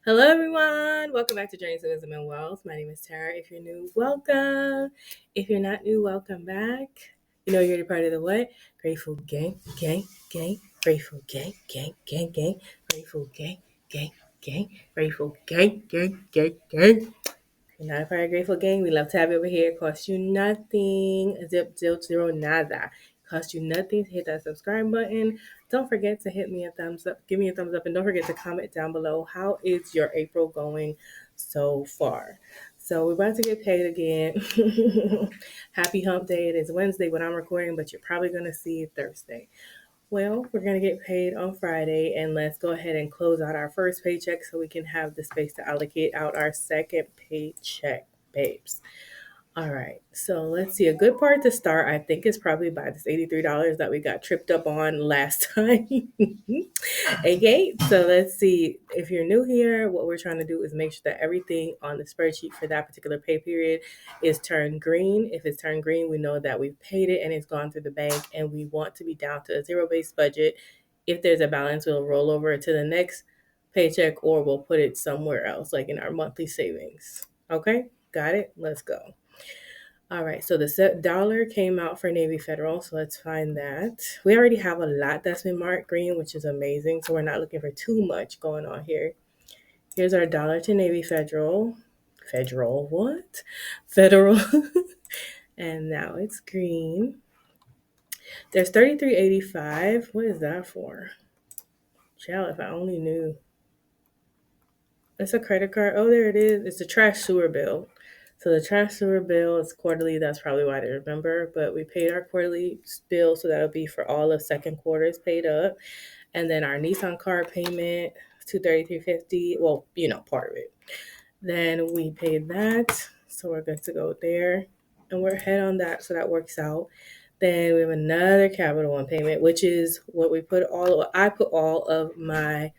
Hello, everyone. Welcome back to Journeys of Wisdom and Wealth. My name is Tara. If you're new, welcome. If you're not new, welcome back. You know you're part of the what? Grateful gang, gang, gang. Grateful gang, gang, gang, gang. Grateful gang, gang, gang. Grateful gang, gang, gang, gang. You're not a part of Grateful Gang. We love to have you over here. It costs you nothing. Zip, zero, zero, nada. It costs you nothing to hit that subscribe button. Don't forget to hit me a thumbs up. Give me a thumbs up. And don't forget to comment down below. How is your April going so far? So we're about to get paid again. Happy hump day. It is Wednesday when I'm recording, but you're probably going to see it Thursday. Well, we're going to get paid on Friday, and let's go ahead and close out our first paycheck so we can have the space to allocate out our second paycheck, babes. All right, so let's see. A good part to start, I think, is probably by this $83 that we got tripped up on last time. Okay, so let's see. If you're new here, what we're trying to do is make sure that everything on the spreadsheet for that particular pay period is turned green. If it's turned green, we know that we've paid it and it's gone through the bank, and we want to be down to a zero-based budget. If there's a balance, we'll roll over to the next paycheck or we'll put it somewhere else, like in our monthly savings. Okay, got it? Let's go. All right, so the dollar came out for Navy Federal, so let's find that. We already have a lot that's been marked green, which is amazing, so we're not looking for too much going on here. Here's our dollar to Navy Federal. Federal, what? Federal. And now it's green. There's $33.85. What is that for? Child, if I only knew. It's a credit card. Oh, there it is. It's a trash sewer bill. So the trash sewer bill is quarterly. That's probably why I didn't remember. But we paid our quarterly bill, so that'll be for all of second quarter is paid up. And then our Nissan card payment, $233.50. Well, part of it. Then we paid that, so we're good to go there. And we're ahead on that, so that works out. Then we have another Capital One payment, which is what I put all of my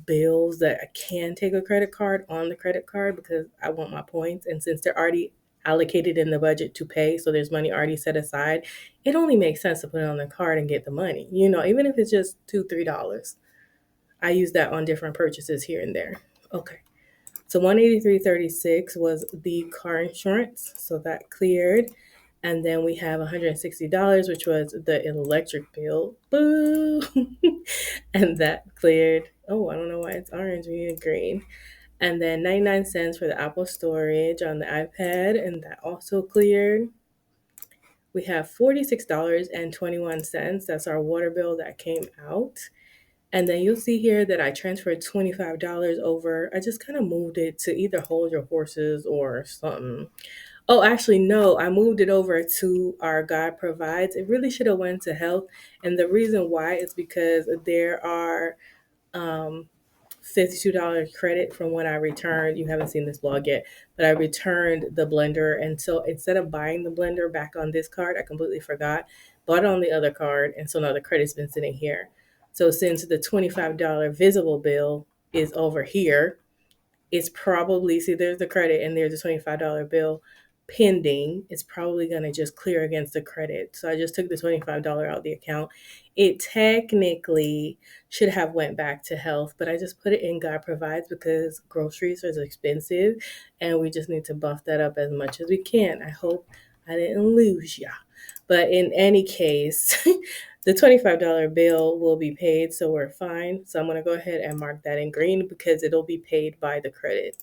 bills that I can take a credit card on the credit card because I want my points. And since they're already allocated in the budget to pay, so there's money already set aside, it only makes sense to put it on the card and get the money. Even if it's just $2-3. I use that on different purchases here and there. Okay. So $183.36 was the car insurance. So that cleared. And then we have $160, which was the electric bill. Boo! And that cleared. Oh, I don't know why it's orange. We need green. And then 99 cents for the Apple storage on the iPad. And that also cleared. We have $46.21. That's our water bill that came out. And then you'll see here that I transferred $25 over. I just kind of moved it to either Hold Your Horses or something. Oh, actually, no, I moved it over to our God Provides. It really should have went to health. And the reason why is because there are $52 credit from when I returned. You haven't seen this blog yet, but I returned the blender. And so instead of buying the blender back on this card, I completely forgot, bought it on the other card. And so now the credit's been sitting here. So since the $25 visible bill is over here, it's probably, see, there's the credit and there's a $25 bill pending. It's probably going to just clear against the credit. So I just took the $25 out of the account. It technically should have went back to health, but I just put it in God Provides because groceries are expensive and we just need to buff that up as much as we can. I hope I didn't lose ya. But in any case, the $25 bill will be paid, so we're fine. So I'm going to go ahead and mark that in green because it'll be paid by the credit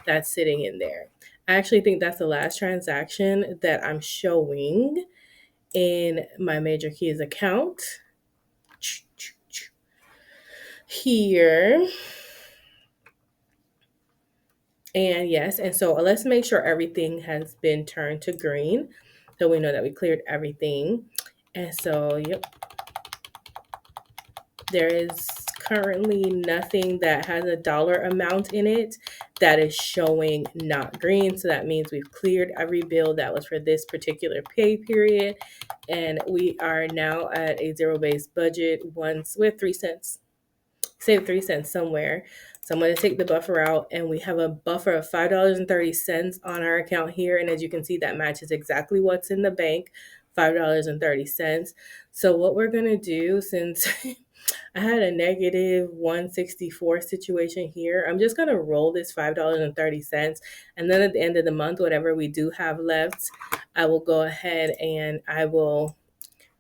that's sitting in there. I actually think that's the last transaction that I'm showing in my Major Keys account. Here. And yes, and so let's make sure everything has been turned to green so we know that we cleared everything. And so, yep. There is currently nothing that has a dollar amount in it that is showing not green. So that means we've cleared every bill that was for this particular pay period. And we are now at a zero-based budget with 3 cents. Save 3 cents somewhere. So I'm going to take the buffer out, and we have a buffer of $5.30 on our account here. And as you can see, that matches exactly what's in the bank, $5.30. So what we're going to do, since I had a negative 164 situation here. I'm just going to roll this $5.30. And then at the end of the month, whatever we do have left, I will go ahead and I will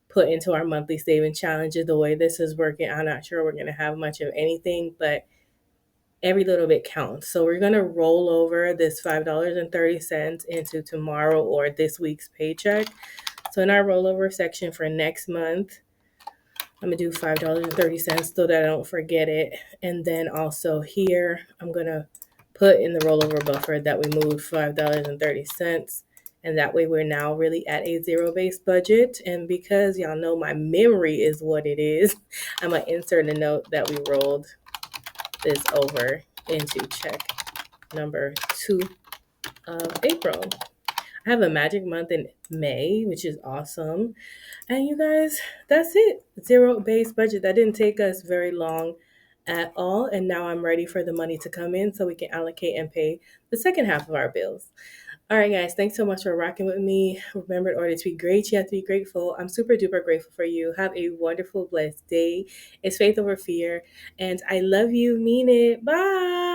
put into our monthly saving challenges. The way this is working, I'm not sure we're going to have much of anything, but every little bit counts. So we're going to roll over this $5.30 into tomorrow or this week's paycheck. So in our rollover section for next month, I'm going to do $5.30 so that I don't forget it. And then also here, I'm going to put in the rollover buffer that we moved $5.30. And that way we're now really at a zero-based budget. And because y'all know my memory is what it is, I'm going to insert a note that we rolled this over into check number 2 of April. I have a magic month in May, which is awesome. And you guys, that's it. Zero-based budget. That didn't take us very long at all. And now I'm ready for the money to come in so we can allocate and pay the second half of our bills. All right, guys, thanks so much for rocking with me. Remember, in order to be great, you have to be grateful. I'm super duper grateful for you. Have a wonderful, blessed day. It's faith over fear. And I love you. Mean it. Bye.